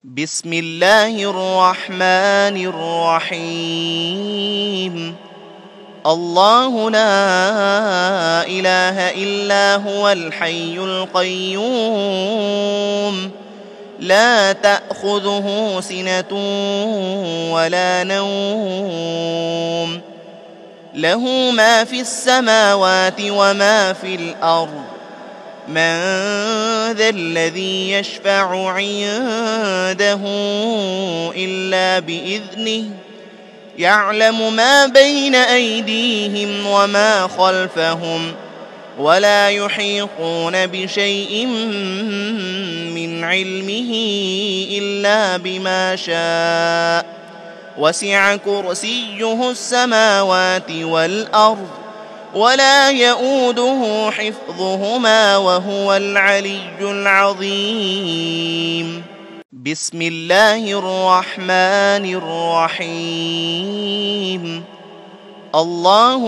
بسم الله الرحمن الرحيم. الله لا إله إلا هو الحي القيوم، لا تأخذه سنة ولا نوم، له ما في السماوات وما في الأرض. من ذا الذي يشفع عنده إلا بإذنه، يعلم ما بين أيديهم وما خلفهم، ولا يحيطون بشيء من علمه إلا بما شاء، وسع كرسيه السماوات والأرض، ولا يؤوده حفظهما وهو العلي العظيم. بسم الله الرحمن الرحيم. الله